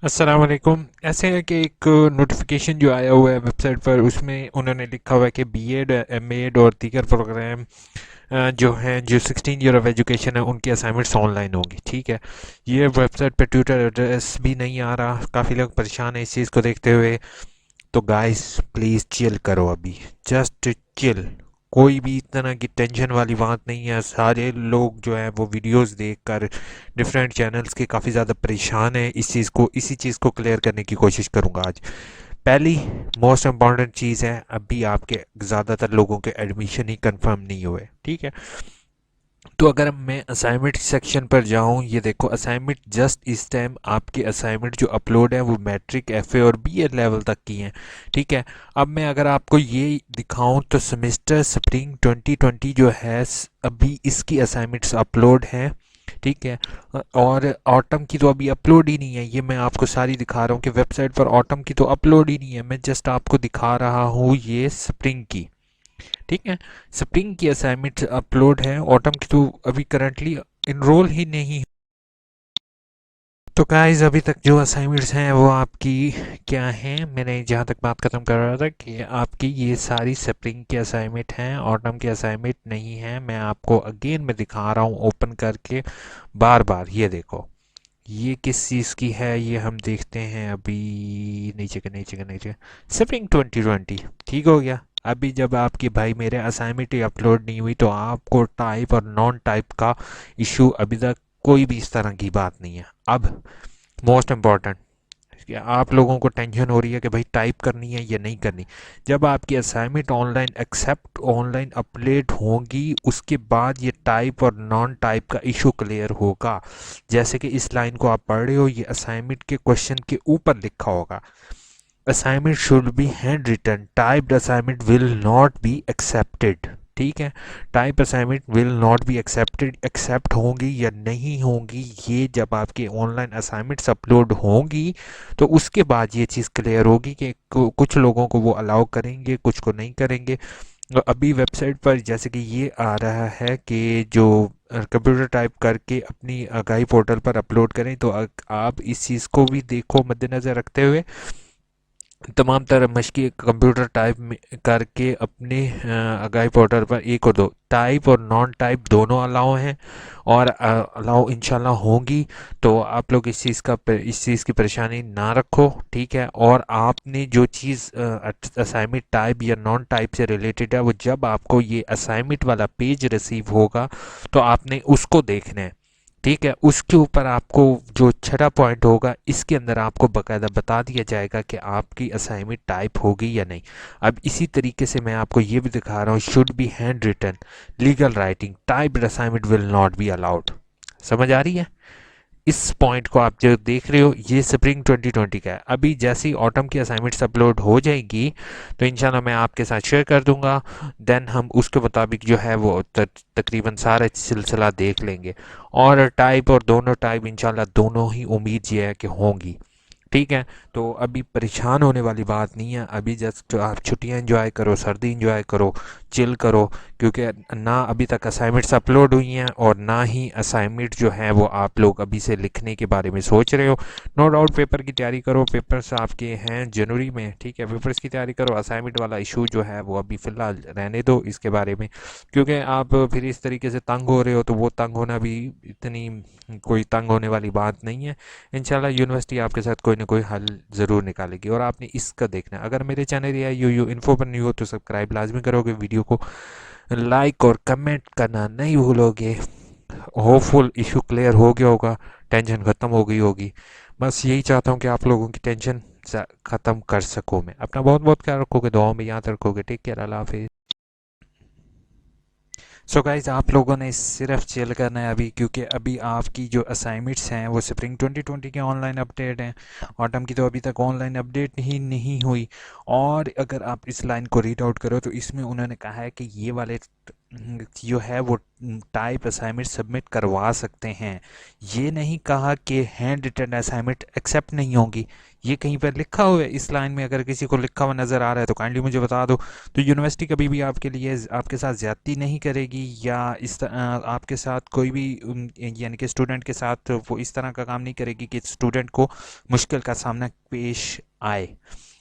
अस्सलाम वालेकुम। ऐसे है कि एक नोटिफिकेशन जो आया हुआ है वेबसाइट पर, उसमें उन्होंने लिखा हुआ है कि बीएड, एमएड और दीगर प्रोग्राम जो हैं, जो 16 ईयर ऑफ एजुकेशन है, उनकी असाइनमेंट्स ऑनलाइन होंगी। ठीक है, ये वेबसाइट पे ट्विटर एड्रेस भी नहीं आ रहा, काफ़ी लोग परेशान हैं इस चीज़ को देखते हुए। तो गाइस प्लीज़ चिल करो अभी, जस्ट चिल। कोई भी इस तरह की टेंशन वाली बात नहीं है। सारे लोग जो है वो वीडियोस देखकर डिफरेंट चैनल्स के काफ़ी ज़्यादा परेशान हैं। इसी चीज़ को क्लियर करने की कोशिश करूँगा आज। पहली मोस्ट इम्पॉर्टेंट चीज़ है, अभी आपके ज़्यादातर लोगों के एडमिशन ही कंफर्म नहीं हुए। ठीक है, तो अगर मैं असाइनमेंट सेक्शन पर जाऊं, ये देखो असाइनमेंट जस्ट इस टाइम आपके असाइनमेंट जो अपलोड है वो मैट्रिक, एफए और बीए लेवल तक की हैं। ठीक है, अब मैं अगर आपको ये दिखाऊं तो सेमेस्टर स्प्रिंग 2020 जो है अभी इसकी असाइनमेंट्स अपलोड हैं। ठीक है, और ऑटम की तो अभी अपलोड ही नहीं है। ये मैं आपको सारी दिखा रहा हूँ कि वेबसाइट पर ऑटम की तो अपलोड ही नहीं है, मैं जस्ट आपको दिखा रहा हूँ ये स्प्रिंग की। ठीक है, स्प्रिंग की असाइनमेंट अपलोड है, ऑटम की तो अभी करंटली इनरोल ही नहीं। तो गाइस अभी तक जो असाइनमेंट्स हैं वो आपकी क्या हैं, मैंने जहाँ तक बात खत्म कर रहा था कि आपकी ये सारी स्प्रिंग की असाइनमेंट हैं, ऑटम की असाइनमेंट नहीं है। मैं आपको अगेन में दिखा रहा हूँ ओपन करके बार बार। ये देखो, ये किस चीज़ की है, ये हम देखते हैं अभी नीचे के नीचे के नीचे। स्प्रिंग 2020 ठीक हो गया। अभी जब आपकी भाई मेरे असाइनमेंट ही अपलोड नहीं हुई तो आपको टाइप और नॉन टाइप का इशू अभी तक कोई भी इस तरह की बात नहीं है। अब मोस्ट इम्पॉर्टेंट, आप लोगों को टेंशन हो रही है कि भाई टाइप करनी है या नहीं करनी। जब आपकी assignment online accept online upload होगी उसके बाद ये टाइप और नॉन टाइप का इशू क्लियर होगा। जैसे कि इस लाइन को आप पढ़ रहे हो, ये असाइनमेंट के क्वेश्चन के ऊपर लिखा होगा, assignment should be handwritten, typed assignment will not be accepted. ठीक है, type assignment will not be accepted, accept होंगी या नहीं होंगी ये जब आपके ऑनलाइन असाइनमेंट्स अपलोड होंगी तो उसके बाद ये चीज़ क्लियर होगी कि कुछ लोगों को वो अलाउ करेंगे, कुछ को नहीं करेंगे। अभी वेबसाइट पर जैसे कि ये आ रहा है कि जो कंप्यूटर टाइप करके अपनी आगाही पोर्टल पर अपलोड करें, तो आप इस चीज़ को भी देखो मद्देनज़र रखते हुए। तमाम तरह मशक़ी कंप्यूटर टाइप करके अपने आगाही पोर्टल पर एक और दो टाइप और नॉन टाइप दोनों अलाउ हैं और अलाउ इंशाल्लाह होंगी। तो आप लोग इस चीज़ की परेशानी ना रखो। ठीक है, और आपने जो चीज़ असाइनमेंट टाइप या नॉन टाइप से रिलेटेड है वो जब आपको ये असाइनमेंट वाला पेज रिसीव होगा तो आपने उसको देखना है। ठीक है, उसके ऊपर आपको जो छठा पॉइंट होगा इसके अंदर आपको बकायदा बता दिया जाएगा कि आपकी असाइनमेंट टाइप होगी या नहीं। अब इसी तरीके से मैं आपको ये भी दिखा रहा हूँ, should be handwritten, legal writing, typed assignment will not be allowed. समझ आ रही है? इस पॉइंट को आप जो देख रहे हो ये स्प्रिंग 2020 का है। अभी जैसी ऑटम की असाइनमेंट्स अपलोड हो जाएगी तो इंशाल्लाह मैं आपके साथ शेयर कर दूंगा। देन हम उसके मुताबिक जो है वो तकरीबन सारा सिलसिला देख लेंगे। और टाइप और दोनों टाइप इंशाल्लाह दोनों ही उम्मीद ये है कि होंगी। ठीक है, तो अभी परेशान होने वाली बात नहीं है। अभी जस्ट आप छुट्टियां एंजॉय करो, सर्दी एंजॉय करो, चिल करो, क्योंकि ना अभी तक असाइनमेंट्स अपलोड हुई हैं और ना ही असाइनमेंट जो है वो आप लोग अभी से लिखने के बारे में सोच रहे हो। नो डाउट पेपर की तैयारी करो, पेपर्स आपके हैं जनवरी में। ठीक है, पेपर्स की तैयारी करो, असाइनमेंट वाला इशू जो है वो अभी फ़िलहाल रहने दो इसके बारे में, क्योंकि आप फिर इस तरीके से तंग हो रहे हो तो वो तंग होना भी इतनी कोई तंग होने वाली बात नहीं है। इंशाल्लाह यूनिवर्सिटी आपके साथ कोई ना कोई हल ज़रूर निकालेगी। और आपने इसका देखना है, अगर मेरे चैनल या यू इन्फो पर न्यू हो तो सब्सक्राइब लाजमी करोगे, वीडियो को लाइक और कमेंट करना नहीं भूलोगे। होपफुल इशू क्लियर हो गया होगा, टेंशन ख़त्म हो गई होगी। बस यही चाहता हूँ कि आप लोगों की टेंशन ख़त्म कर सकूँ। मैं अपना बहुत बहुत ख्याल रखोगे, दुआओं में याद रखोगे। टेक केयर, अल्लाह हाफिज़। सो गाइज आप लोगों ने सिर्फ चिल करना है अभी, क्योंकि अभी आपकी जो असाइनमेंट्स हैं वो स्प्रिंग 2020 के ऑनलाइन अपडेट हैं। ऑटम की तो अभी तक ऑनलाइन अपडेट ही नहीं हुई। और अगर आप इस लाइन को रीड आउट करो तो इसमें उन्होंने कहा है कि ये वाले जो है वो टाइप असाइनमेंट सबमिट करवा सकते हैं। ये नहीं कहा कि हैंड रिटन असाइनमेंट एक्सेप्ट नहीं होगी। ये कहीं पर लिखा हुआ है इस लाइन में? अगर किसी को लिखा हुआ नज़र आ रहा है तो काइंडली मुझे बता दो। तो यूनिवर्सिटी कभी भी आपके लिए आपके साथ ज़्यादती नहीं करेगी, या आपके साथ कोई भी यानी कि स्टूडेंट के साथ वो इस तरह का काम नहीं करेगी कि स्टूडेंट को मुश्किल का सामना पेश आए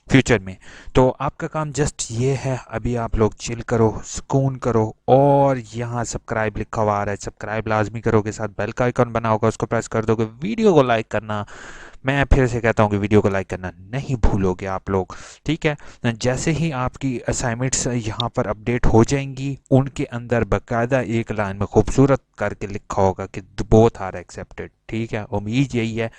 फ्यूचर में। तो आपका काम जस्ट ये है, अभी आप लोग चिल करो, सुकून करो, और यहाँ सब्सक्राइब लिखा हुआ आ रहा है, सब्सक्राइब लाजमी करोगे, साथ बेल का आइकन बना होगा उसको प्रेस कर दोगे, वीडियो को लाइक करना, मैं फिर से कहता हूँ कि वीडियो को लाइक करना नहीं भूलोगे आप लोग। ठीक है? जैसे ही आपकी असाइनमेंट्स यहाँ पर अपडेट हो जाएंगी, उनके अंदर बाकायदा एक लाइन में खूबसूरत करके लिखा होगा कि बोथ आर एक्सेप्टेड। ठीक है? उम्मीद यही है।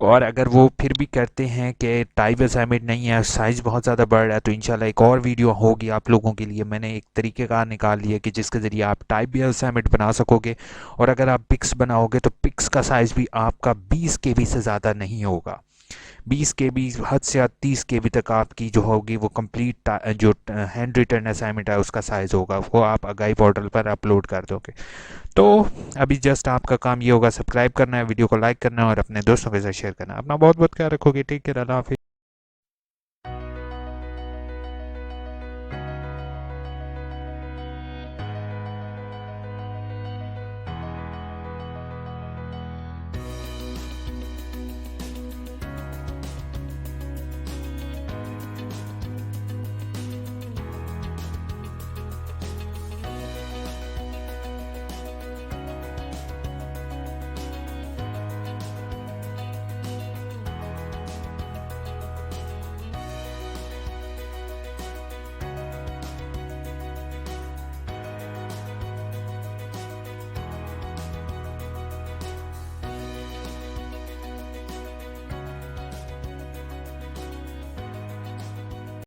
और अगर वो फिर भी कहते हैं कि टाइप असाइनमेंट नहीं है, साइज़ बहुत ज़्यादा बढ़ रहा है, तो इंशाल्लाह एक और वीडियो होगी आप लोगों के लिए। मैंने एक तरीक़ेकार निकाल लिया कि जिसके ज़रिए आप टाइप भी असाइनमेंट बना सकोगे, और अगर आप पिक्स बनाओगे तो पिक्स का साइज़ भी आपका 20 केबी से ज़्यादा नहीं होगा। 20 केबी, हद से हद 30 केबी तक आपकी जो होगी वो कंप्लीट जो हैंड रिटन असाइनमेंट है उसका साइज़ होगा, वो आप आगाही पोर्टल पर अपलोड कर दोगे। तो अभी जस्ट आपका काम ये होगा, सब्सक्राइब करना है, वीडियो को लाइक करना है, और अपने दोस्तों के साथ शेयर करना है। अपना बहुत बहुत ख्याल रखोगे। टेक केयर, अल्लाह हाफिज़।